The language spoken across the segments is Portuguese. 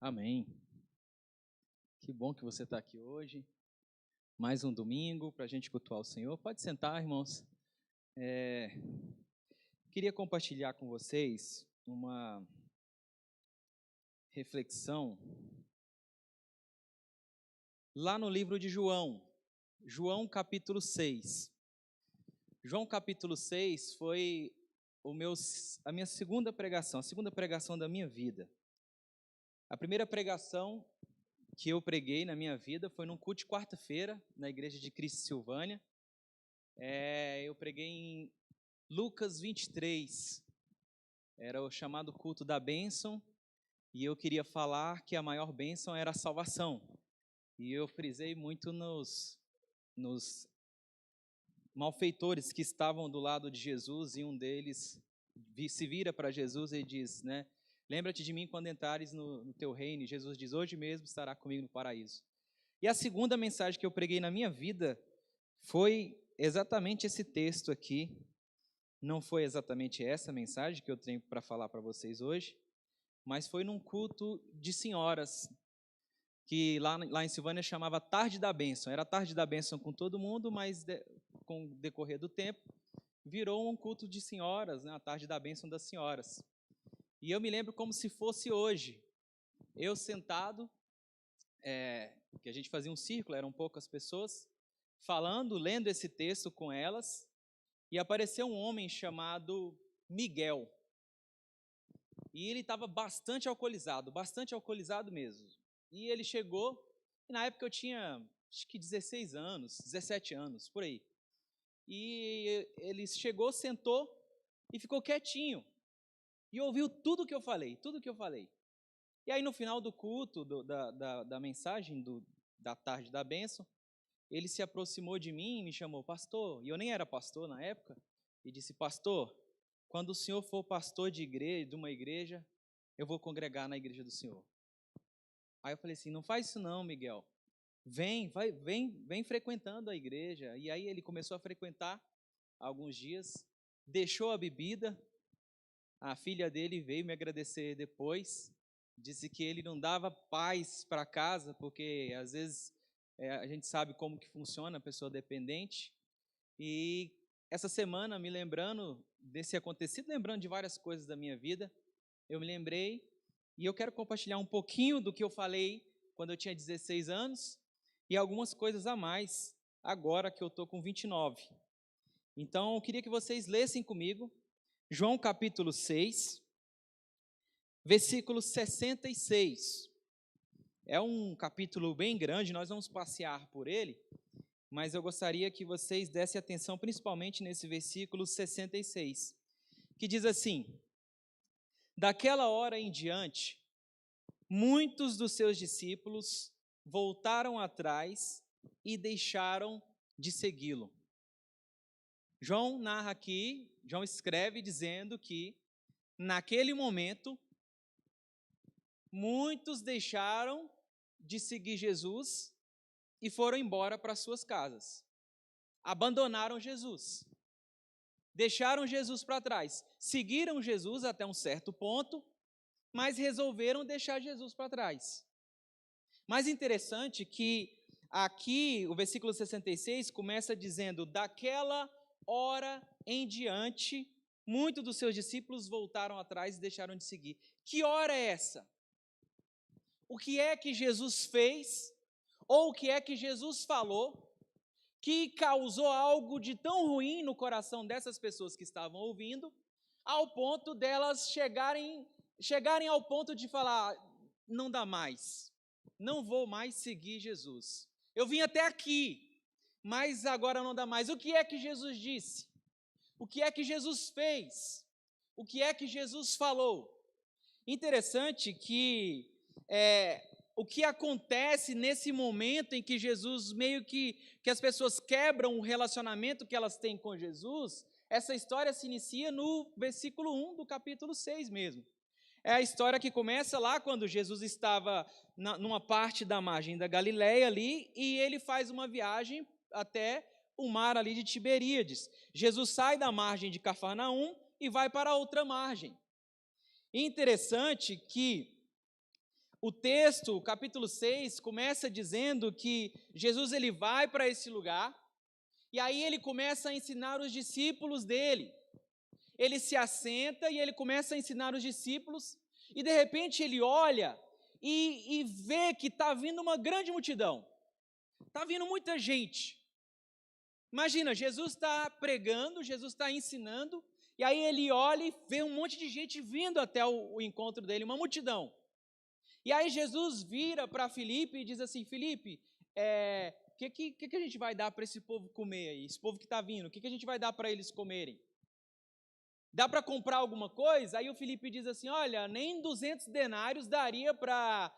Amém. Que bom que você está aqui hoje. Mais um domingo para a gente cultuar o Senhor. Pode sentar, irmãos. Queria compartilhar com vocês uma reflexão lá no livro de João, João capítulo 6. João capítulo 6 foi a minha segunda pregação, a segunda pregação da minha vida. A primeira pregação que eu preguei na minha vida foi num culto de quarta-feira, na igreja de Cristo Silvânia. Eu preguei em Lucas 23, era o chamado culto da bênção, e eu queria falar que a maior bênção era a salvação. E eu frisei muito nos malfeitores que estavam do lado de Jesus, e um deles se vira para Jesus e diz, lembra-te de mim quando entrares no teu reino. E Jesus diz, hoje mesmo estará comigo no paraíso. E a segunda mensagem que eu preguei na minha vida foi exatamente esse texto aqui. Não foi exatamente essa mensagem que eu tenho para falar para vocês hoje, mas foi num culto de senhoras, que lá em Silvânia chamava Tarde da Bênção. Era Tarde da Bênção com todo mundo, mas com o decorrer do tempo, virou um culto de senhoras, a Tarde da Bênção das senhoras. E eu me lembro como se fosse hoje, eu sentado, que a gente fazia um círculo, eram poucas pessoas, falando, lendo esse texto com elas, e apareceu um homem chamado Miguel. E ele estava bastante alcoolizado mesmo. E ele chegou, e na época eu tinha, acho que 16 anos, 17 anos, por aí. E ele chegou, sentou e ficou quietinho. E ouviu tudo que eu falei. E aí no final do culto, da mensagem, da tarde da bênção, ele se aproximou de mim e me chamou, pastor, e eu nem era pastor na época, e disse, pastor, quando o senhor for pastor de uma igreja, eu vou congregar na igreja do senhor. Aí eu falei assim, não faz isso não, Miguel, vem frequentando a igreja. E aí ele começou a frequentar alguns dias, deixou a bebida, a filha dele veio me agradecer depois, disse que ele não dava paz para casa, porque às vezes a gente sabe como que funciona a pessoa dependente. E essa semana, me lembrando desse acontecido, lembrando de várias coisas da minha vida, eu me lembrei, e eu quero compartilhar um pouquinho do que eu falei quando eu tinha 16 anos, e algumas coisas a mais, agora que eu estou com 29. Então, eu queria que vocês lessem comigo, João capítulo 6, versículo 66. É um capítulo bem grande, nós vamos passear por ele, mas eu gostaria que vocês dessem atenção principalmente nesse versículo 66, que diz assim, daquela hora em diante, muitos dos seus discípulos voltaram atrás e deixaram de segui-lo. João narra aqui, João escreve dizendo que, naquele momento, muitos deixaram de seguir Jesus e foram embora para suas casas. Abandonaram Jesus. Deixaram Jesus para trás. Seguiram Jesus até um certo ponto, mas resolveram deixar Jesus para trás. Mais interessante que aqui o versículo 66 começa dizendo, daquela hora em diante, muitos dos seus discípulos voltaram atrás e deixaram de seguir. Que hora é essa? O que é que Jesus fez, ou o que é que Jesus falou, que causou algo de tão ruim no coração dessas pessoas que estavam ouvindo, ao ponto delas chegarem ao ponto de falar, não dá mais, não vou mais seguir Jesus. Eu vim até aqui, mas agora não dá mais. O que é que Jesus disse? O que é que Jesus fez? O que é que Jesus falou? Interessante que o que acontece nesse momento em que Jesus meio que as pessoas quebram o relacionamento que elas têm com Jesus, essa história se inicia no versículo 1 do capítulo 6 mesmo. É a história que começa lá quando Jesus estava numa parte da margem da Galileia ali, e ele faz uma viagem até o mar ali de Tiberíades. Jesus sai da margem de Cafarnaum e vai para a outra margem. E interessante que O texto, o capítulo 6, começa dizendo que Jesus ele vai para esse lugar, e aí ele começa a ensinar os discípulos dele. Ele se assenta e ele começa a ensinar os discípulos, e de repente ele olha e vê que está vindo uma grande multidão, está vindo muita gente. Imagina, Jesus está pregando, Jesus está ensinando, e aí ele olha e vê um monte de gente vindo até o encontro dele, uma multidão. E aí Jesus vira para Filipe e diz assim, Filipe, o que a gente vai dar para esse povo comer aí? Esse povo que está vindo, o que a gente vai dar para eles comerem? Dá para comprar alguma coisa? Aí o Filipe diz assim, olha, nem 200 denários daria para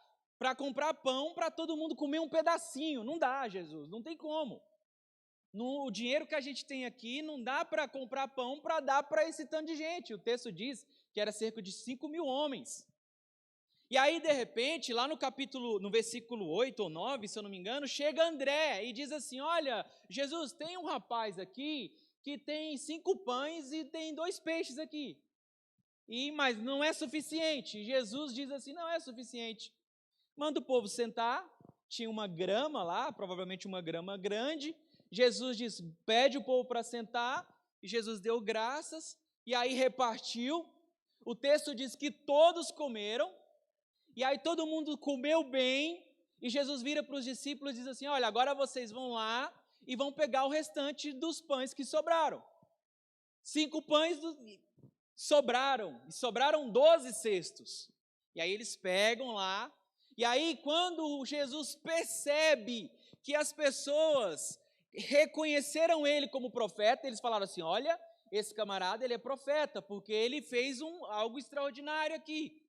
comprar pão para todo mundo comer um pedacinho. Não dá, Jesus, não tem como. O dinheiro que a gente tem aqui não dá para comprar pão para dar para esse tanto de gente. O texto diz que era cerca de 5.000 homens. E aí, de repente, lá no versículo 8 ou 9, se eu não me engano, chega André e diz assim, olha, Jesus, tem um rapaz aqui que tem 5 pães e tem 2 peixes aqui. Mas não é suficiente. Jesus diz assim, não é suficiente. Manda o povo sentar, tinha uma grama lá, provavelmente uma grama grande. Jesus diz, pede o povo para sentar, e Jesus deu graças, e aí repartiu. O texto diz que todos comeram, e aí todo mundo comeu bem, e Jesus vira para os discípulos e diz assim, olha, agora vocês vão lá e vão pegar o restante dos pães que sobraram. 5 pães sobraram, e sobraram 12 cestos. E aí eles pegam lá, e aí quando Jesus percebe que as pessoas reconheceram ele como profeta, eles falaram assim, olha, esse camarada ele é profeta, porque ele fez algo extraordinário aqui.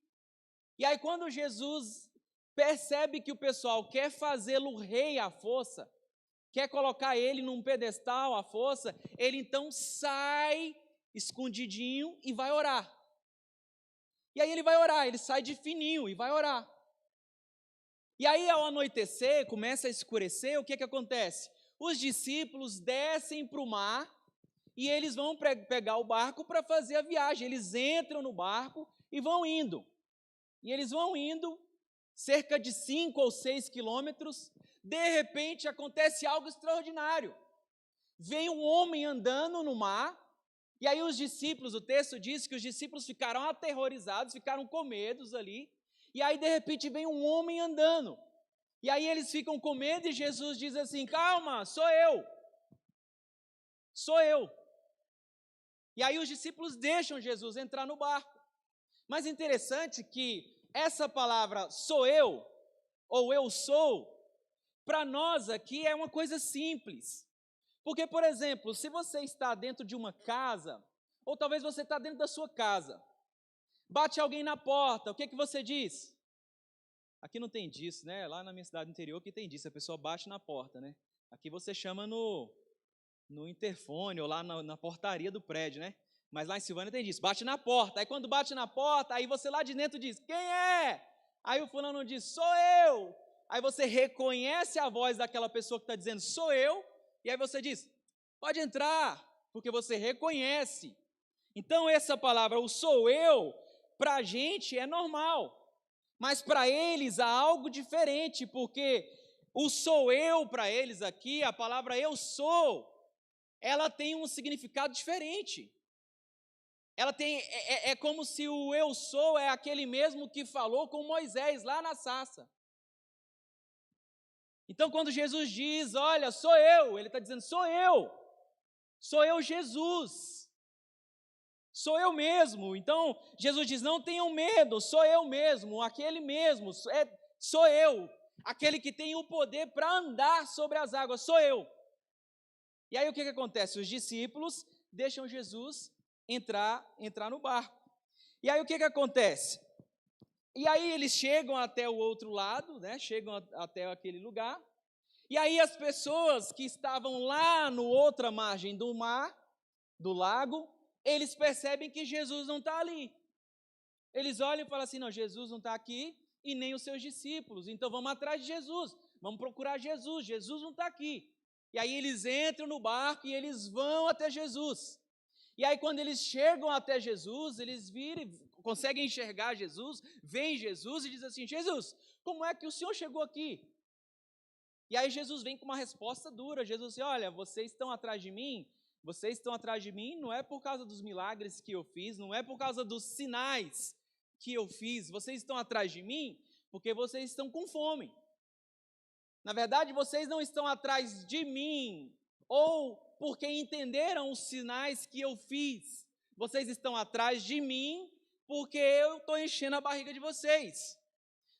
E aí quando Jesus percebe que o pessoal quer fazê-lo rei à força, quer colocar ele num pedestal à força, ele então sai escondidinho e vai orar. E aí ele vai orar, ele sai de fininho e vai orar. E aí ao anoitecer, começa a escurecer, o que acontece? Os discípulos descem para o mar e eles vão pegar o barco para fazer a viagem. Eles entram no barco e vão indo. E eles vão indo, cerca de 5 ou 6 quilômetros, de repente acontece algo extraordinário. Vem um homem andando no mar, e aí os discípulos, o texto diz que os discípulos ficaram aterrorizados, ficaram com medo ali, e aí de repente vem um homem andando, e aí eles ficam com medo e Jesus diz assim, calma, sou eu. E aí os discípulos deixam Jesus entrar no barco. Mas interessante que essa palavra sou eu, ou eu sou, para nós aqui é uma coisa simples. Porque, por exemplo, se você está dentro de uma casa, ou talvez você está dentro da sua casa, bate alguém na porta, o que você diz? Aqui não tem disso, né? Lá na minha cidade interior que tem disso, a pessoa bate na porta, né? Aqui você chama no interfone ou lá na portaria do prédio, né? Mas lá em Silvânia tem disso, bate na porta. Aí quando bate na porta, aí você lá de dentro diz, quem é? Aí o fulano diz, sou eu. Aí você reconhece a voz daquela pessoa que está dizendo, sou eu. E aí você diz, pode entrar, porque você reconhece. Então essa palavra, o sou eu, para a gente é normal. Mas para eles há algo diferente, porque o sou eu para eles aqui, a palavra eu sou, ela tem um significado diferente. Ela tem, é como se o eu sou é aquele mesmo que falou com Moisés lá na sarça. Então quando Jesus diz, olha, sou eu, ele está dizendo, sou eu Jesus, sou eu mesmo. Então Jesus diz, não tenham medo, sou eu mesmo, aquele mesmo, sou eu, aquele que tem o poder para andar sobre as águas, sou eu. E aí o que acontece? Os discípulos deixam Jesus entrar no barco. E aí o que acontece? E aí eles chegam até o outro lado, né? Chegam até aquele lugar, e aí as pessoas que estavam lá no outra margem do mar, do lago, eles percebem que Jesus não está ali. Eles olham e falam assim, não, Jesus não está aqui, e nem os seus discípulos, então vamos atrás de Jesus, vamos procurar Jesus, Jesus não está aqui. E aí eles entram no barco e eles vão até Jesus. E aí quando eles chegam até Jesus, eles viram, conseguem enxergar Jesus, veem Jesus e dizem assim: Jesus, como é que o Senhor chegou aqui? E aí Jesus vem com uma resposta dura. Jesus diz: olha, vocês estão atrás de mim não é por causa dos milagres que eu fiz, não é por causa dos sinais que eu fiz, vocês estão atrás de mim porque vocês estão com fome. Na verdade, vocês não estão atrás de mim ou porque entenderam os sinais que eu fiz. Vocês estão atrás de mim porque eu estou enchendo a barriga de vocês.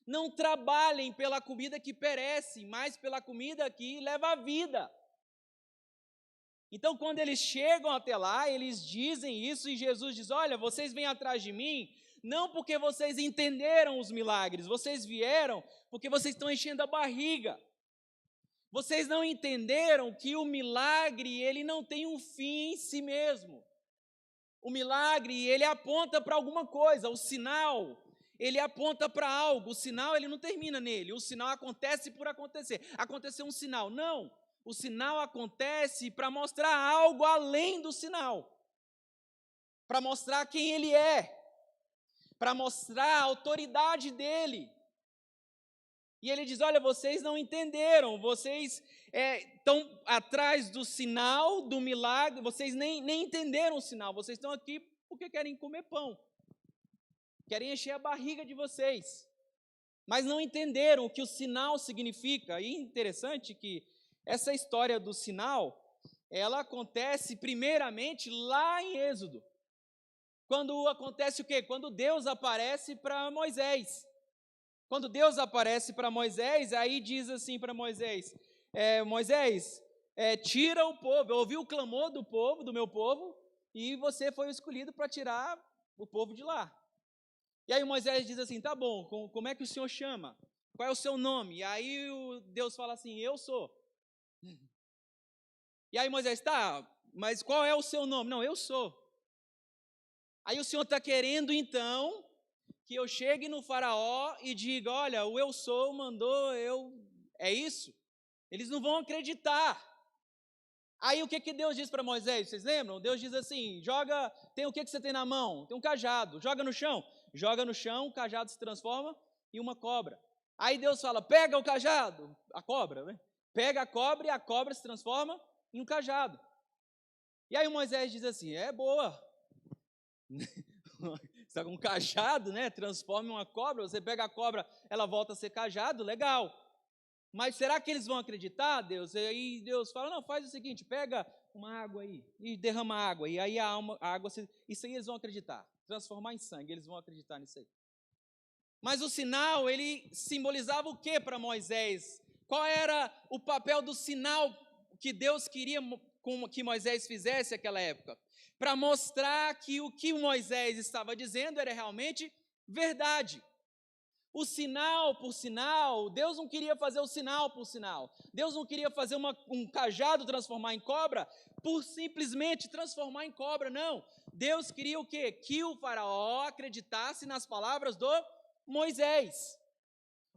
Não trabalhem pela comida que perece, mas pela comida que leva a vida. Então, quando eles chegam até lá, eles dizem isso e Jesus diz: olha, vocês vêm atrás de mim não porque vocês entenderam os milagres, vocês vieram porque vocês estão enchendo a barriga. Vocês não entenderam que o milagre, ele não tem um fim em si mesmo. O milagre, ele aponta para alguma coisa. O sinal, ele aponta para algo. O sinal, ele não termina nele. O sinal acontece por acontecer. Aconteceu um sinal. Não. O sinal acontece para mostrar algo além do sinal. Para mostrar quem ele é. Para mostrar a autoridade dele. E ele diz: olha, vocês não entenderam, vocês estão atrás do sinal, do milagre, vocês nem entenderam o sinal, vocês estão aqui porque querem comer pão, querem encher a barriga de vocês, mas não entenderam o que o sinal significa. E interessante que essa história do sinal, ela acontece primeiramente lá em Êxodo, quando acontece o quê? Quando Deus aparece para Moisés. Quando Deus aparece para Moisés, aí diz assim para Moisés: Moisés, tira o povo. Eu ouvi o clamor do povo, do meu povo, e você foi escolhido para tirar o povo de lá. E aí Moisés diz assim: tá bom, como é que o Senhor chama? Qual é o seu nome? E aí Deus fala assim: eu sou. E aí Moisés: tá, mas qual é o seu nome? Não, eu sou. Aí o Senhor está querendo então que eu chegue no faraó e diga: olha, o eu sou mandou é isso? Eles não vão acreditar. Aí o que Deus diz para Moisés? Vocês lembram? Deus diz assim: tem o que você tem na mão? Tem um cajado, joga no chão. Joga no chão, o cajado se transforma em uma cobra. Aí Deus fala: pega o cajado, a cobra, né? Pega a cobra e a cobra se transforma em um cajado. E aí Moisés diz assim: boa. Você está com um cajado, né? Transforma em uma cobra, você pega a cobra, ela volta a ser cajado, legal. Mas será que eles vão acreditar, Deus? E aí Deus fala: não, faz o seguinte, pega uma água aí e derrama água. E aí a água, isso aí eles vão acreditar. Transformar em sangue, eles vão acreditar nisso aí. Mas o sinal, ele simbolizava o que para Moisés? Qual era o papel do sinal que Deus queria que Moisés fizesse naquela época? Para mostrar que o que Moisés estava dizendo era realmente verdade. O sinal por sinal, Deus não queria fazer o sinal por sinal. Deus não queria fazer um cajado transformar em cobra por simplesmente transformar em cobra, não. Deus queria o quê? Que o faraó acreditasse nas palavras do Moisés.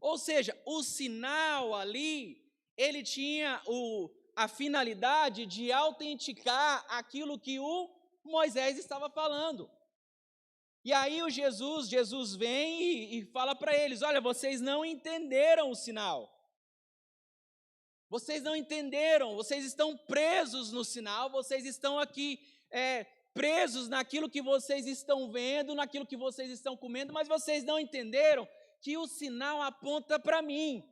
Ou seja, o sinal ali, ele tinha a finalidade de autenticar aquilo que o Moisés estava falando. E aí Jesus vem e fala para eles: olha, vocês não entenderam o sinal. Vocês não entenderam, vocês estão presos no sinal, vocês estão aqui presos naquilo que vocês estão vendo, naquilo que vocês estão comendo, mas vocês não entenderam que o sinal aponta para mim.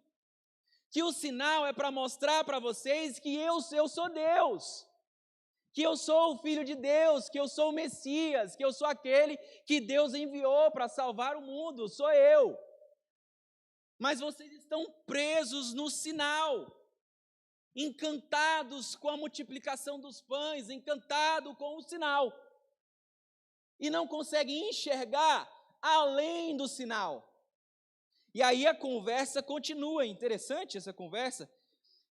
Que o sinal é para mostrar para vocês que eu sou Deus. Que eu sou o Filho de Deus, que eu sou o Messias, que eu sou aquele que Deus enviou para salvar o mundo, sou eu. Mas vocês estão presos no sinal, encantados com a multiplicação dos pães, encantados com o sinal, e não conseguem enxergar além do sinal. E aí a conversa continua, interessante essa conversa,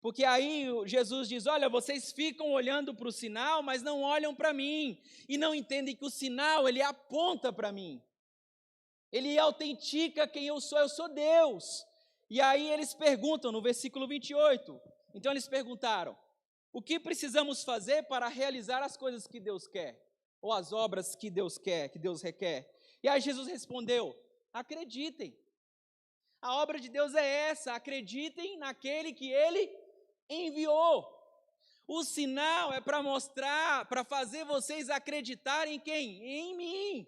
porque aí Jesus diz: olha, vocês ficam olhando para o sinal, mas não olham para mim, e não entendem que o sinal, ele aponta para mim, ele autentica quem eu sou Deus. E aí eles perguntam no versículo 28, então eles perguntaram: o que precisamos fazer para realizar as coisas que Deus quer, ou as obras que Deus quer, que Deus requer? E aí Jesus respondeu: acreditem. A obra de Deus é essa, acreditem naquele que Ele enviou. O sinal é para mostrar, para fazer vocês acreditarem em quem? Em mim.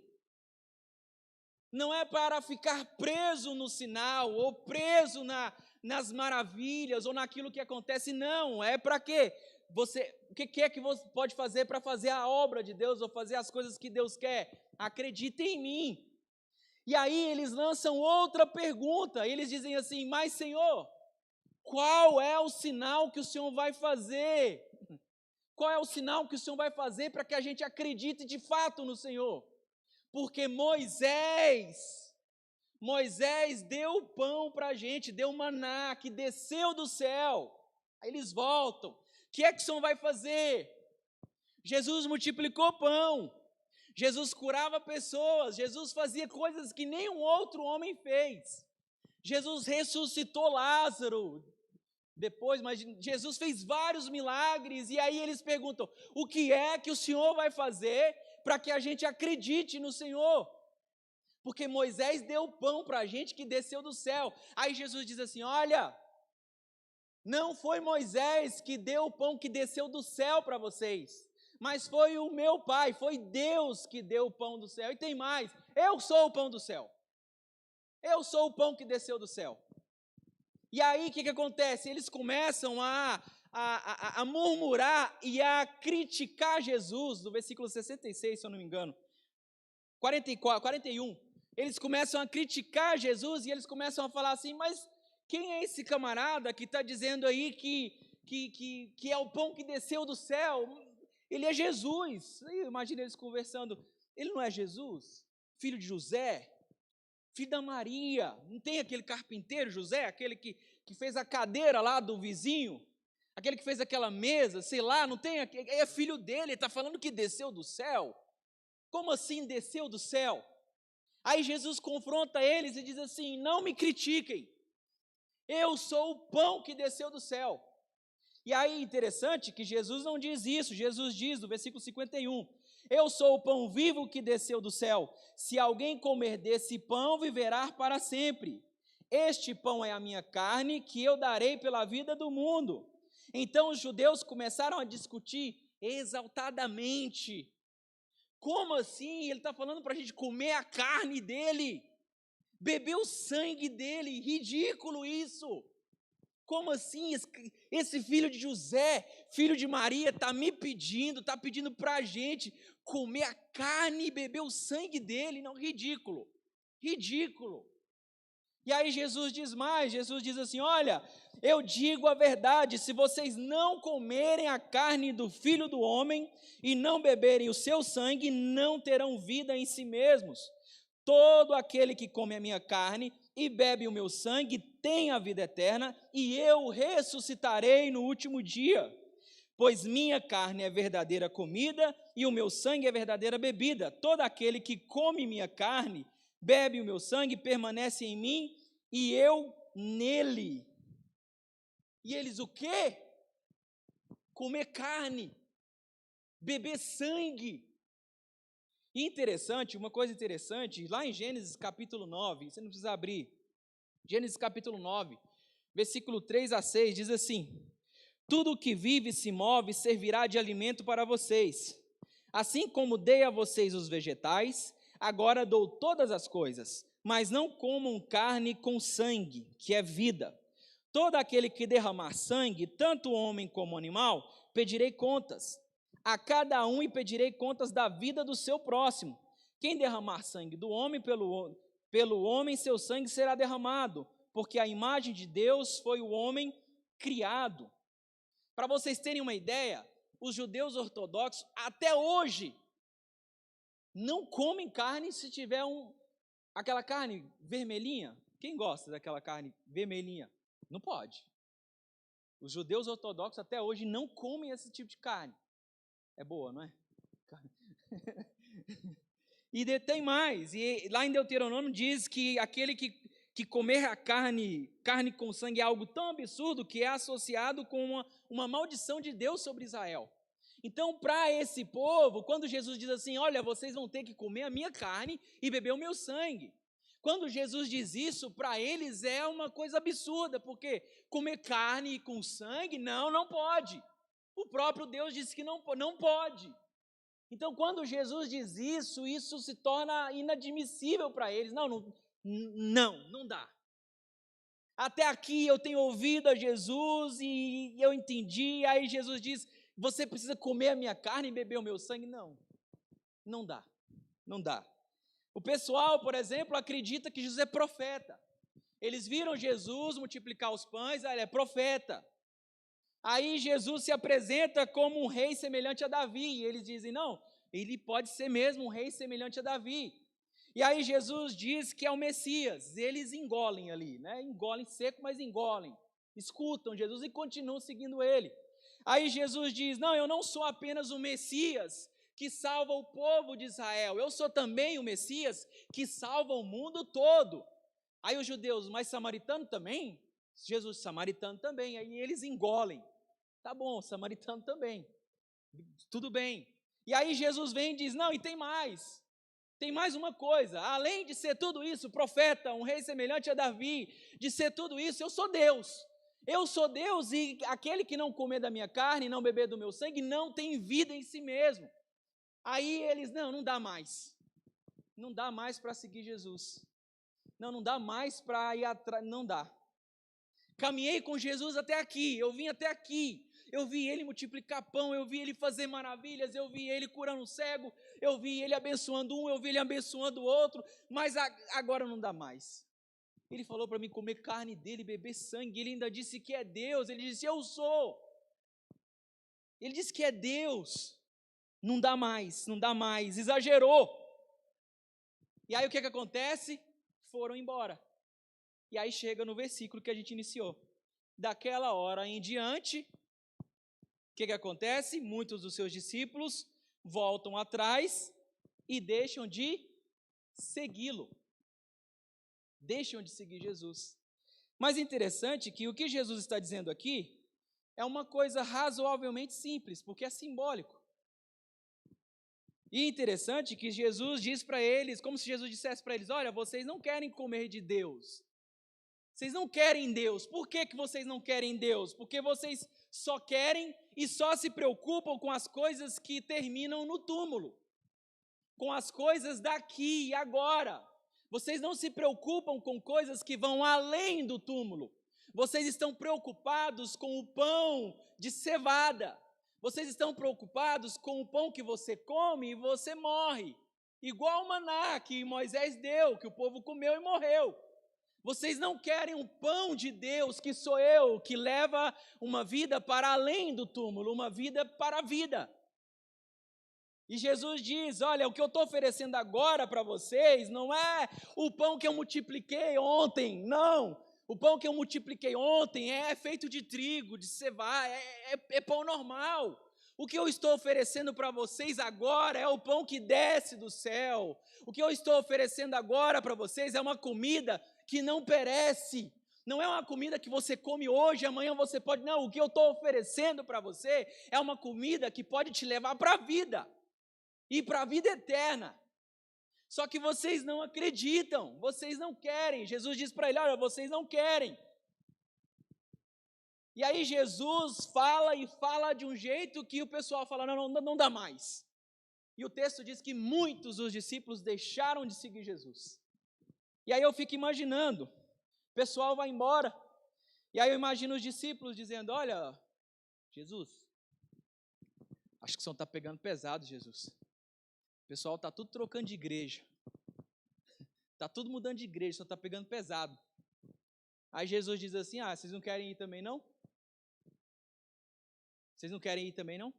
Não é para ficar preso no sinal, ou preso nas maravilhas, ou naquilo que acontece, não. É para quê? O que é que você pode fazer para fazer a obra de Deus, ou fazer as coisas que Deus quer? Acreditem em mim. E aí eles lançam outra pergunta, eles dizem assim: mas Senhor, qual é o sinal que o Senhor vai fazer? Qual é o sinal que o Senhor vai fazer para que a gente acredite de fato no Senhor? Porque Moisés deu pão para a gente, deu maná, que desceu do céu. Aí eles voltam. O que é que o Senhor vai fazer? Jesus multiplicou pão. Jesus curava pessoas, Jesus fazia coisas que nenhum outro homem fez. Jesus ressuscitou Lázaro depois, mas Jesus fez vários milagres, e aí eles perguntam: o que é que o Senhor vai fazer para que a gente acredite no Senhor? Porque Moisés deu pão para a gente que desceu do céu. Aí Jesus diz assim: olha, não foi Moisés que deu o pão que desceu do céu para vocês, mas foi o meu Pai, foi Deus que deu o pão do céu. E tem mais, eu sou o pão do céu. Eu sou o pão que desceu do céu. E aí o que acontece? Eles começam a murmurar e a criticar Jesus, no versículo 66, se eu não me engano, 41. Eles começam a criticar Jesus e eles começam a falar assim: mas quem é esse camarada que está dizendo aí que é o pão que desceu do céu? Ele é Jesus. Imagina eles conversando: ele não é Jesus? Filho de José? Filho da Maria? Não tem aquele carpinteiro José? Aquele que fez a cadeira lá do vizinho? Aquele que fez aquela mesa, sei lá, não tem? É filho dele, ele está falando que desceu do céu? Como assim desceu do céu? Aí Jesus confronta eles e diz assim: não me critiquem, eu sou o pão que desceu do céu. E aí interessante que Jesus não diz isso, Jesus diz no versículo 51, eu sou o pão vivo que desceu do céu, se alguém comer desse pão, viverá para sempre. Este pão é a minha carne, que eu darei pela vida do mundo. Então os judeus começaram a discutir exaltadamente. Como assim? Ele está falando para a gente comer a carne dele, beber o sangue dele, ridículo isso. Como assim? Esse filho de José, filho de Maria, está me pedindo, está pedindo para a gente comer a carne e beber o sangue dele? Não, ridículo, ridículo. E aí Jesus diz mais, Jesus diz assim: olha, eu digo a verdade, se vocês não comerem a carne do Filho do Homem e não beberem o seu sangue, não terão vida em si mesmos. Todo aquele que come a minha carne e bebe o meu sangue tem a vida eterna, e eu ressuscitarei no último dia. Pois minha carne é verdadeira comida e o meu sangue é verdadeira bebida. Todo aquele que come minha carne, bebe o meu sangue, permanece em mim e eu nele. E eles o quê? Comer carne, beber sangue. E interessante, uma coisa interessante, lá em Gênesis capítulo 9, você não precisa abrir, Gênesis capítulo 9, versículo 3 a 6, diz assim: tudo o que vive e se move servirá de alimento para vocês. Assim como dei a vocês os vegetais, agora dou todas as coisas, mas não comam carne com sangue, que é vida. Todo aquele que derramar sangue, tanto homem como animal, pedirei contas. A cada um e pedirei contas da vida do seu próximo. Quem derramar sangue do homem, pelo homem seu sangue será derramado, porque a imagem de Deus foi o homem criado. Para vocês terem uma ideia, os judeus ortodoxos, até hoje, não comem carne se tiver aquela carne vermelhinha. Quem gosta daquela carne vermelhinha? Não pode. Os judeus ortodoxos até hoje não comem esse tipo de carne. É boa, não é? E tem mais, e lá em Deuteronômio diz que aquele que comer a carne com sangue é algo tão absurdo que é associado com uma maldição de Deus sobre Israel. Então, para esse povo, quando Jesus diz assim, olha, vocês vão ter que comer a minha carne e beber o meu sangue. Quando Jesus diz isso, para eles é uma coisa absurda, porque comer carne com sangue, não pode. O próprio Deus disse que não pode. Então, quando Jesus diz isso, isso se torna inadmissível para eles. Não dá. Até aqui eu tenho ouvido a Jesus e eu entendi, aí Jesus diz, você precisa comer a minha carne e beber o meu sangue? Não dá. O pessoal, por exemplo, acredita que Jesus é profeta. Eles viram Jesus multiplicar os pães, ele é profeta. Aí Jesus se apresenta como um rei semelhante a Davi, e eles dizem, não, ele pode ser mesmo um rei semelhante a Davi. E aí Jesus diz que é o Messias, eles engolem ali, né? Engolem seco, mas engolem. Escutam Jesus e continuam seguindo ele. Aí Jesus diz, não, eu não sou apenas o Messias que salva o povo de Israel, eu sou também o Messias que salva o mundo todo. Aí os judeus, mas samaritano também? Jesus, samaritano também. Aí eles engolem. Tá bom, samaritano também. Tudo bem. E aí Jesus vem e diz, não, e tem mais. Tem mais uma coisa, além de ser tudo isso, profeta, um rei semelhante a Davi, de ser tudo isso, eu sou Deus. Eu sou Deus e aquele que não comer da minha carne, não beber do meu sangue, não tem vida em si mesmo. Aí eles, não dá mais. Não dá mais para seguir Jesus. Não dá mais para ir atrás, não dá. Caminhei com Jesus até aqui, eu vim até aqui. Eu vi ele multiplicar pão, eu vi ele fazer maravilhas, eu vi ele curando um cego, eu vi ele abençoando um, eu vi ele abençoando o outro, mas agora não dá mais. Ele falou para mim comer carne dele, beber sangue, ele ainda disse que é Deus, ele disse eu sou. Ele disse que é Deus. Não dá mais, exagerou. E aí o que acontece? Foram embora. E aí chega no versículo que a gente iniciou. Daquela hora em diante, o que acontece? Muitos dos seus discípulos voltam atrás e deixam de segui-lo. Deixam de seguir Jesus. Mas interessante que o que Jesus está dizendo aqui é uma coisa razoavelmente simples, porque é simbólico. E interessante que Jesus diz para eles, como se Jesus dissesse para eles, olha, vocês não querem comer de Deus. Vocês não querem Deus. Por que vocês não querem Deus? Porque vocês só querem e só se preocupam com as coisas que terminam no túmulo, com as coisas daqui e agora. Vocês não se preocupam com coisas que vão além do túmulo. Vocês estão preocupados com o pão de cevada. Vocês estão preocupados com o pão que você come e você morre. Igual o maná que Moisés deu, que o povo comeu e morreu. Vocês não querem o pão de Deus, que sou eu, que leva uma vida para além do túmulo, uma vida para a vida. E Jesus diz, olha, o que eu estou oferecendo agora para vocês não é o pão que eu multipliquei ontem, não. O pão que eu multipliquei ontem é feito de trigo, de cevada, é pão normal. O que eu estou oferecendo para vocês agora é o pão que desce do céu. O que eu estou oferecendo agora para vocês é uma comida que não perece. Não é uma comida que você come hoje, amanhã você pode... Não, o que eu estou oferecendo para você é uma comida que pode te levar para a vida. E para a vida eterna. Só que vocês não acreditam, vocês não querem. Jesus diz para ele, olha, vocês não querem. E aí Jesus fala e fala de um jeito que o pessoal fala, não dá mais. E o texto diz que muitos dos discípulos deixaram de seguir Jesus. E aí eu fico imaginando, o pessoal vai embora, e aí eu imagino os discípulos dizendo, olha, Jesus, acho que o senhor está pegando pesado, Jesus. O pessoal está tudo trocando de igreja. Está tudo mudando de igreja, o senhor está pegando pesado. Aí Jesus diz assim, vocês não querem ir também não? Vocês não querem ir também não?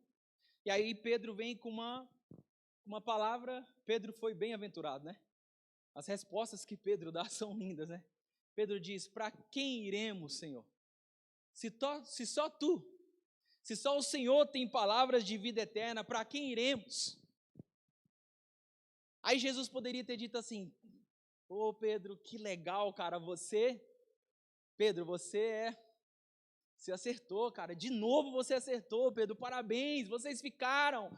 E aí Pedro vem com uma palavra, Pedro foi bem-aventurado, né? As respostas que Pedro dá são lindas, né? Pedro diz, para quem iremos, Senhor? Se só tu, se só o Senhor tem palavras de vida eterna, para quem iremos? Aí Jesus poderia ter dito assim, Pedro, que legal, cara, Pedro, você Você acertou, cara. De novo você acertou, Pedro. Parabéns. Vocês ficaram.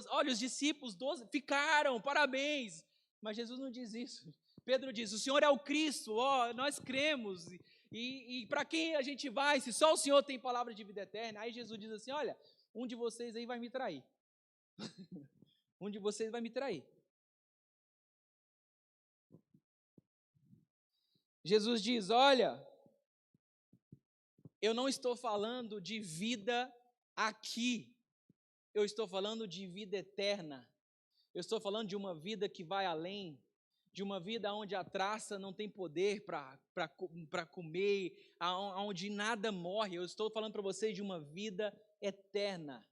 Olha, os discípulos, 12, ficaram. Parabéns. Mas Jesus não diz isso. Pedro diz: o Senhor é o Cristo. Ó, nós cremos. E para quem a gente vai, se só o Senhor tem palavra de vida eterna? Aí Jesus diz assim: olha, um de vocês aí vai me trair. Um de vocês vai me trair. Jesus diz: olha, eu não estou falando de vida aqui, eu estou falando de vida eterna. Eu estou falando de uma vida que vai além, de uma vida onde a traça não tem poder para comer, onde nada morre. Eu estou falando para vocês de uma vida eterna.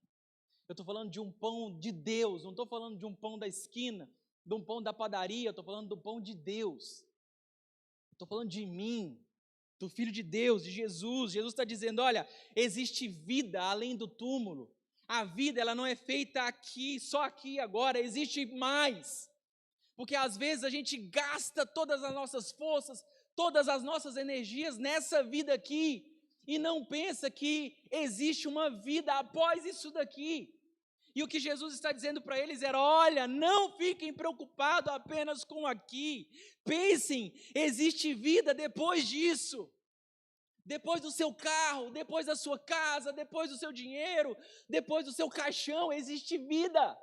Eu estou falando de um pão de Deus, não estou falando de um pão da esquina, de um pão da padaria, eu estou falando do pão de Deus. Estou falando de mim, do Filho de Deus, de Jesus. Jesus está dizendo: olha, existe vida além do túmulo. A vida, ela não é feita aqui, só aqui agora, existe mais. Porque às vezes a gente gasta todas as nossas forças, todas as nossas energias nessa vida aqui, e não pensa que existe uma vida após isso daqui. E o que Jesus está dizendo para eles era: olha, não fiquem preocupados apenas com aqui, pensem, existe vida depois disso. Depois do seu carro, depois da sua casa, depois do seu dinheiro, depois do seu caixão, existe vida.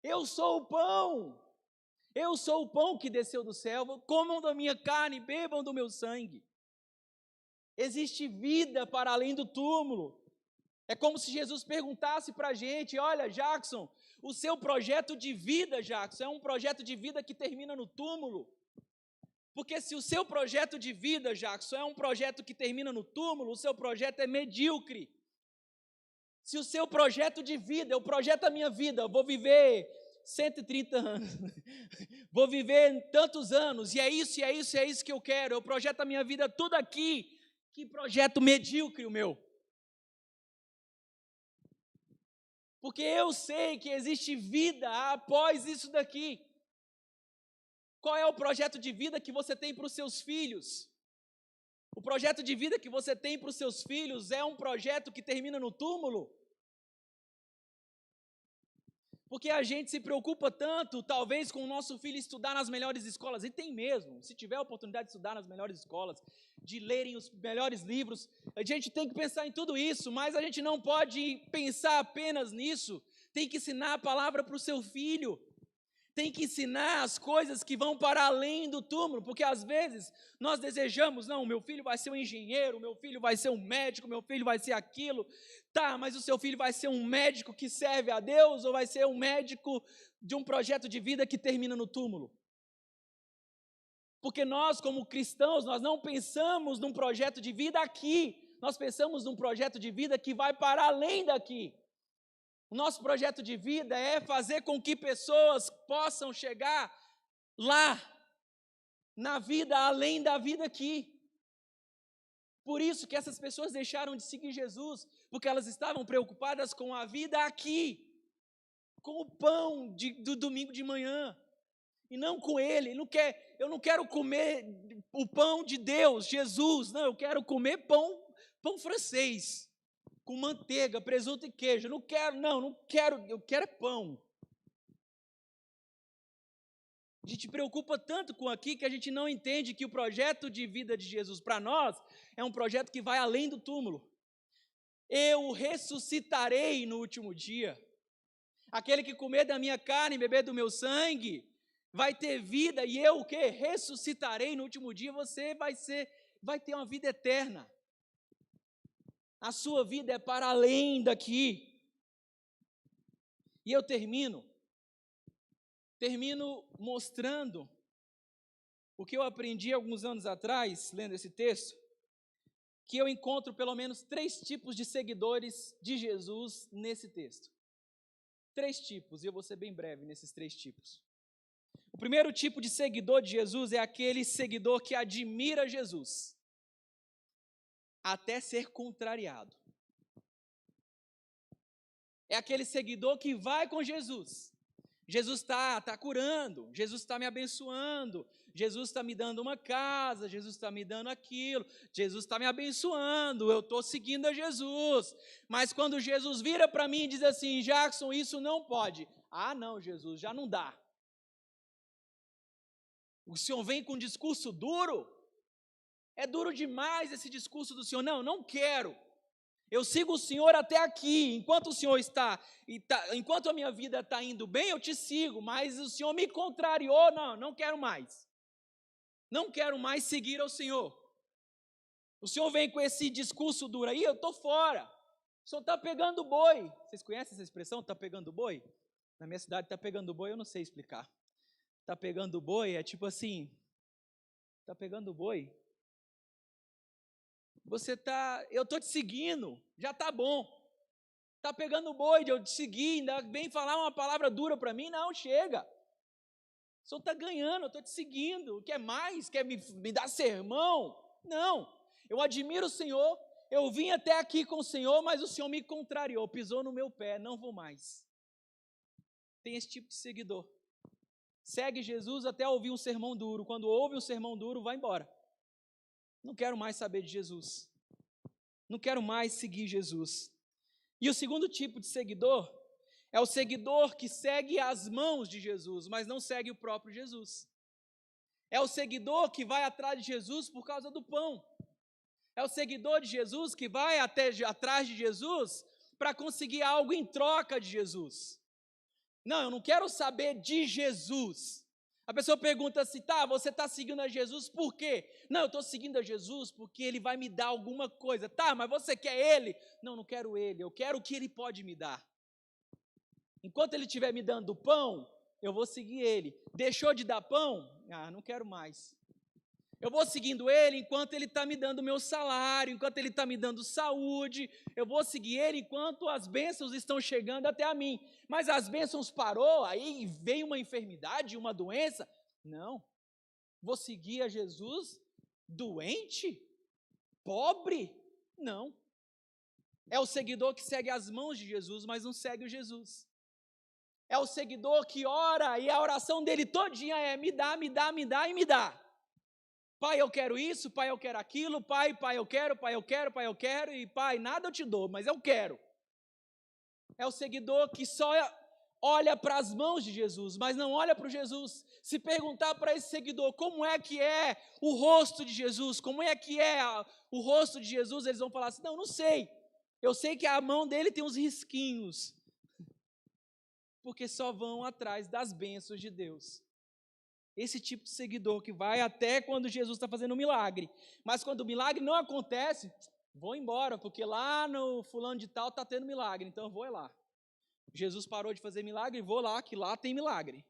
Eu sou o pão. Eu sou o pão que desceu do céu. Comam da minha carne, bebam do meu sangue. Existe vida para além do túmulo. É como se Jesus perguntasse para a gente: olha, Jackson, o seu projeto de vida, Jackson, é um projeto de vida que termina no túmulo? Porque se o seu projeto de vida, Jackson, é um projeto que termina no túmulo, o seu projeto é medíocre. Se o seu projeto de vida, eu projeto a minha vida, eu vou viver 130 anos, vou viver tantos anos, e é isso que eu quero, eu projeto a minha vida tudo aqui, que projeto medíocre o meu. Porque eu sei que existe vida após isso daqui. Qual é o projeto de vida que você tem para os seus filhos? O projeto de vida que você tem para os seus filhos é um projeto que termina no túmulo? Porque a gente se preocupa tanto, talvez, com o nosso filho estudar nas melhores escolas, e tem mesmo, se tiver a oportunidade de estudar nas melhores escolas, de lerem os melhores livros, a gente tem que pensar em tudo isso, mas a gente não pode pensar apenas nisso, tem que ensinar a palavra para o seu filho. Tem que ensinar as coisas que vão para além do túmulo, porque às vezes nós desejamos: não, meu filho vai ser um engenheiro, meu filho vai ser um médico, meu filho vai ser aquilo. Tá, mas o seu filho vai ser um médico que serve a Deus ou vai ser um médico de um projeto de vida que termina no túmulo? Porque nós, como cristãos, nós não pensamos num projeto de vida aqui, nós pensamos num projeto de vida que vai para além daqui. O nosso projeto de vida é fazer com que pessoas possam chegar lá, na vida além da vida aqui. Por isso que essas pessoas deixaram de seguir Jesus, porque elas estavam preocupadas com a vida aqui, com o pão do domingo de manhã, e não com Ele. Eu não quero comer o pão de Deus, Jesus, não, eu quero comer pão francês, com manteiga, presunto e queijo. Eu quero é pão. A gente preocupa tanto com aqui que a gente não entende que o projeto de vida de Jesus para nós é um projeto que vai além do túmulo. Eu ressuscitarei no último dia. Aquele que comer da minha carne e beber do meu sangue vai ter vida, e eu o quê? Ressuscitarei no último dia. Você vai ter uma vida eterna. A sua vida é para além daqui. E eu termino mostrando o que eu aprendi alguns anos atrás, lendo esse texto, que eu encontro pelo menos 3 tipos de seguidores de Jesus nesse texto. 3 tipos, e eu vou ser bem breve nesses 3 tipos. O primeiro tipo de seguidor de Jesus é aquele seguidor que admira Jesus, até ser contrariado. É aquele seguidor que vai com Jesus, Jesus está curando, Jesus está me abençoando, Jesus está me dando uma casa, Jesus está me dando aquilo, Jesus está me abençoando, eu estou seguindo a Jesus. Mas quando Jesus vira para mim e diz assim: Jackson, isso não pode. Ah, não, Jesus, já não dá. O Senhor vem com um discurso duro? É duro demais esse discurso do Senhor. Não, não quero. Eu sigo o Senhor até aqui. Enquanto o Senhor enquanto a minha vida está indo bem, eu te sigo. Mas o Senhor me contrariou. Não, não quero mais. Não quero mais seguir ao Senhor. O Senhor vem com esse discurso duro aí, eu estou fora. O Senhor está pegando boi. Vocês conhecem essa expressão, está pegando boi? Na minha cidade está pegando boi, eu não sei explicar. Está pegando boi é tipo assim, está pegando boi. Eu estou te seguindo, já está bom. Está pegando boi de eu te seguir, ainda bem falar uma palavra dura para mim? Não, chega. O Senhor está ganhando, eu estou te seguindo. Quer mais? Quer me dar sermão? Não. Eu admiro o Senhor, eu vim até aqui com o Senhor, mas o Senhor me contrariou, pisou no meu pé, não vou mais. Tem esse tipo de seguidor. Segue Jesus até ouvir um sermão duro. Quando ouve um sermão duro, vai embora. Não quero mais saber de Jesus. Não quero mais seguir Jesus. E o segundo tipo de seguidor é o seguidor que segue as mãos de Jesus, mas não segue o próprio Jesus. É o seguidor que vai atrás de Jesus por causa do pão. É o seguidor de Jesus que vai atrás de Jesus para conseguir algo em troca de Jesus. Não, eu não quero saber de Jesus. A pessoa pergunta assim, você está seguindo a Jesus por quê? Não, eu estou seguindo a Jesus porque Ele vai me dar alguma coisa. Tá, mas você quer Ele? Não, não quero Ele, eu quero o que Ele pode me dar. Enquanto Ele estiver me dando pão, eu vou seguir Ele. Deixou de dar pão? Não quero mais. Eu vou seguindo Ele enquanto Ele está me dando meu salário, enquanto Ele está me dando saúde, eu vou seguir Ele enquanto as bênçãos estão chegando até a mim. Mas as bênçãos parou, aí veio uma enfermidade, uma doença. Não, vou seguir a Jesus doente? Pobre? Não. É o seguidor que segue as mãos de Jesus, mas não segue o Jesus. É o seguidor que ora e a oração dele todinha é me dá, me dá, me dá e me dá. Pai, eu quero isso, pai, eu quero aquilo, pai, eu quero, pai, eu quero, pai, eu quero, e pai, nada eu te dou, mas eu quero. É o seguidor que só olha para as mãos de Jesus, mas não olha para o Jesus. Se perguntar para esse seguidor como é que é o rosto de Jesus, como é que é o rosto de Jesus, eles vão falar assim, não sei. Eu sei que a mão dele tem uns risquinhos, porque só vão atrás das bênçãos de Deus. Esse tipo de seguidor que vai até quando Jesus está fazendo um milagre. Mas quando o milagre não acontece, vou embora, porque lá no fulano de tal está tendo milagre, então eu vou lá. Jesus parou de fazer milagre, vou lá, que lá tem milagre.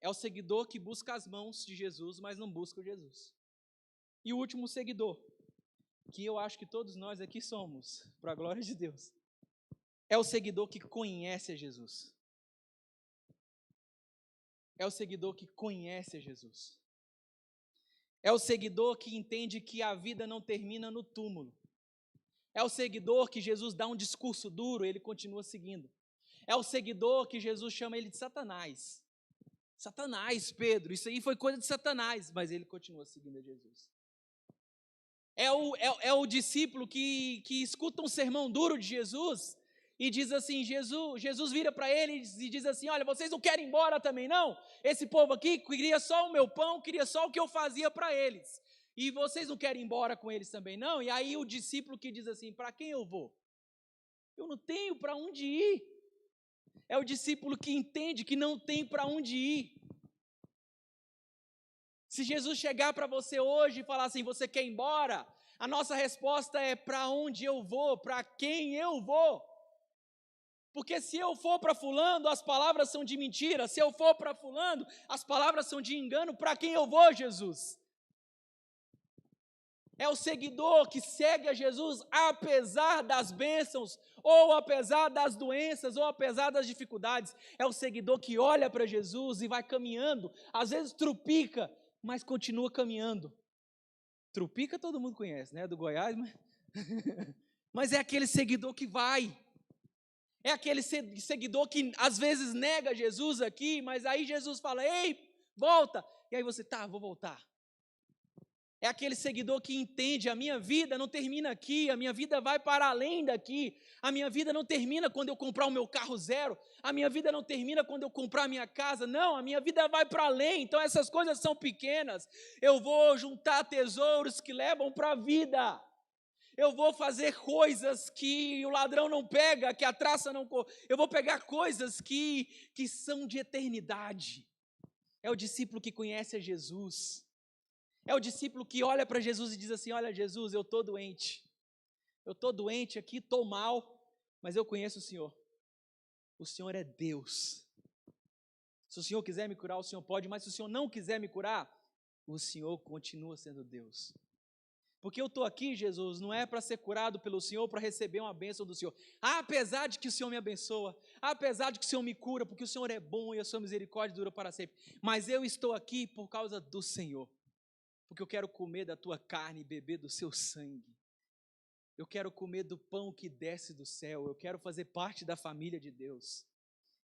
É o seguidor que busca as mãos de Jesus, mas não busca o Jesus. E o último seguidor, que eu acho que todos nós aqui somos, para a glória de Deus, é o seguidor que conhece a Jesus. É o seguidor que conhece a Jesus. É o seguidor que entende que a vida não termina no túmulo. É o seguidor que Jesus dá um discurso duro, ele continua seguindo. É o seguidor que Jesus chama ele de Satanás. Satanás, Pedro, isso aí foi coisa de Satanás, mas ele continua seguindo a Jesus. É o discípulo que escuta um sermão duro de Jesus e diz assim, Jesus vira para ele e diz assim, olha, vocês não querem ir embora também não? Esse povo aqui queria só o meu pão, queria só o que eu fazia para eles. E vocês não querem ir embora com eles também não? E aí o discípulo que diz assim, para quem eu vou? Eu não tenho para onde ir. É o discípulo que entende que não tem para onde ir. Se Jesus chegar para você hoje e falar assim, você quer ir embora? A nossa resposta é para onde eu vou, para quem eu vou. Porque se eu for para fulano, as palavras são de mentira. Se eu for para fulano, as palavras são de engano. Para quem eu vou, Jesus? É o seguidor que segue a Jesus apesar das bênçãos, ou apesar das doenças, ou apesar das dificuldades. É o seguidor que olha para Jesus e vai caminhando. Às vezes trupica, mas continua caminhando. Trupica todo mundo conhece, né? Do Goiás, mas... mas é aquele seguidor que vai. É aquele seguidor que às vezes nega Jesus aqui, mas aí Jesus fala, ei, volta. E aí você, tá, vou voltar. É aquele seguidor que entende, a minha vida não termina aqui, a minha vida vai para além daqui. A minha vida não termina quando eu comprar o meu carro zero. A minha vida não termina quando eu comprar a minha casa. Não, a minha vida vai para além. Então essas coisas são pequenas. Eu vou juntar tesouros que levam para a vida. Eu vou fazer coisas que o ladrão não pega, que a traça não... Eu vou pegar coisas que são de eternidade. É o discípulo que conhece a Jesus. É o discípulo que olha para Jesus e diz assim, olha Jesus, eu estou doente aqui, estou mal, mas eu conheço o Senhor é Deus. Se o Senhor quiser me curar, o Senhor pode, mas se o Senhor não quiser me curar, o Senhor continua sendo Deus. Porque eu estou aqui, Jesus, não é para ser curado pelo Senhor, para receber uma bênção do Senhor. Apesar de que o Senhor me abençoa, apesar de que o Senhor me cura, porque o Senhor é bom e a sua misericórdia dura para sempre, mas eu estou aqui por causa do Senhor. Porque eu quero comer da tua carne e beber do seu sangue. Eu quero comer do pão que desce do céu. Eu quero fazer parte da família de Deus.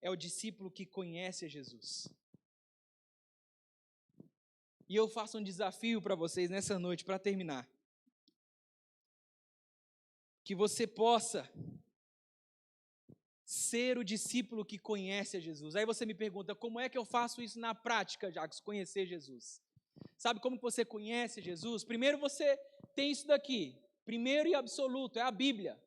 É o discípulo que conhece a Jesus. E eu faço um desafio para vocês nessa noite, para terminar. Que você possa ser o discípulo que conhece a Jesus. Aí você me pergunta, como é que eu faço isso na prática, Jacques, conhecer Jesus? Sabe como você conhece Jesus? Primeiro você tem isso daqui, primeiro e absoluto, é a Bíblia.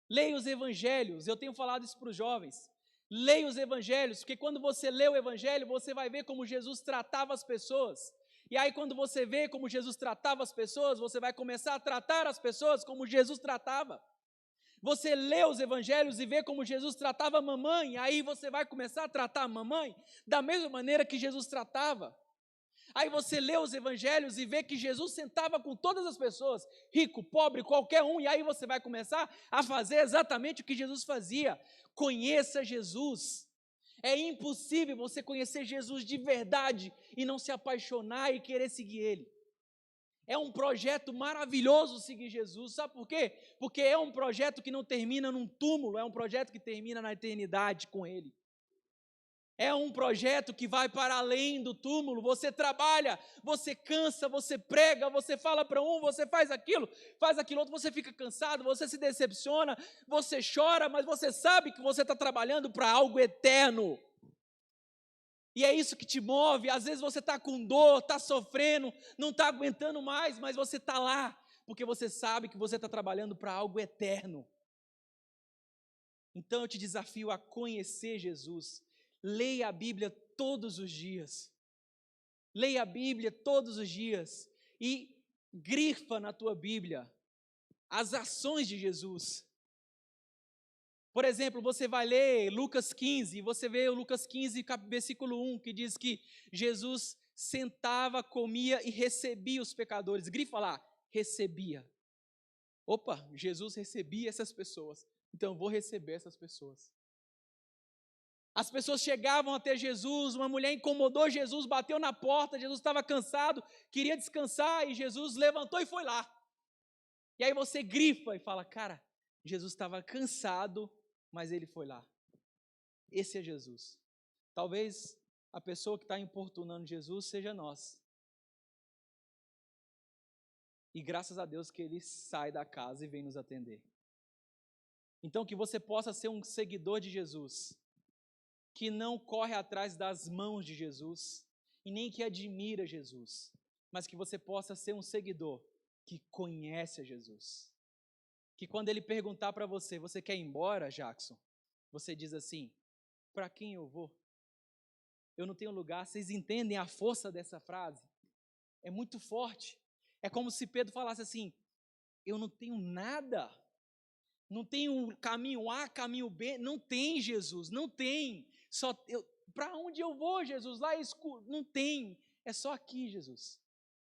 Leia os evangelhos, eu tenho falado isso para os jovens. Leia os evangelhos, porque quando você lê o evangelho, você vai ver como Jesus tratava as pessoas. E aí quando você vê como Jesus tratava as pessoas, você vai começar a tratar as pessoas como Jesus tratava. Você lê os evangelhos e vê como Jesus tratava a mamãe, aí você vai começar a tratar a mamãe da mesma maneira que Jesus tratava. Aí você lê os evangelhos e vê que Jesus sentava com todas as pessoas, rico, pobre, qualquer um, e aí você vai começar a fazer exatamente o que Jesus fazia. Conheça Jesus. É impossível você conhecer Jesus de verdade e não se apaixonar e querer seguir Ele. É um projeto maravilhoso seguir Jesus, sabe por quê? Porque é um projeto que não termina num túmulo, é um projeto que termina na eternidade com Ele. É um projeto que vai para além do túmulo. Você trabalha, você cansa, você prega, você fala para um, você faz aquilo outro, você fica cansado, você se decepciona, você chora, mas você sabe que você está trabalhando para algo eterno. E é isso que te move. Às vezes você está com dor, está sofrendo, não está aguentando mais, mas você está lá, porque você sabe que você está trabalhando para algo eterno. Então eu te desafio a conhecer Jesus. Leia a Bíblia todos os dias. Leia a Bíblia todos os dias e grifa na tua Bíblia as ações de Jesus. Por exemplo, você vai ler Lucas 15, e você vê o Lucas 15, versículo 1, que diz que Jesus sentava, comia e recebia os pecadores. Grifa lá, recebia. Opa, Jesus recebia essas pessoas, então eu vou receber essas pessoas. As pessoas chegavam até Jesus, uma mulher incomodou Jesus, bateu na porta, Jesus estava cansado, queria descansar, e Jesus levantou e foi lá. E aí você grifa e fala, cara, Jesus estava cansado, mas ele foi lá. Esse é Jesus. Talvez a pessoa que está importunando Jesus seja nós. E graças a Deus que ele sai da casa e vem nos atender. Então que você possa ser um seguidor de Jesus, que não corre atrás das mãos de Jesus, e nem que admira Jesus, mas que você possa ser um seguidor que conhece a Jesus. Que quando ele perguntar para você, você quer ir embora, Jackson? Você diz assim, para quem eu vou? Eu não tenho lugar. Vocês entendem a força dessa frase? É muito forte. É como se Pedro falasse assim, eu não tenho nada, não tenho caminho A, caminho B, não tem, Jesus, não tem. Para onde eu vou, Jesus? Lá é escuro. Não tem, é só aqui, Jesus.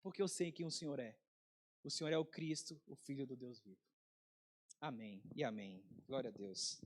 Porque eu sei quem o Senhor é. O Senhor é o Cristo, o Filho do Deus vivo. Amém e amém. Glória a Deus.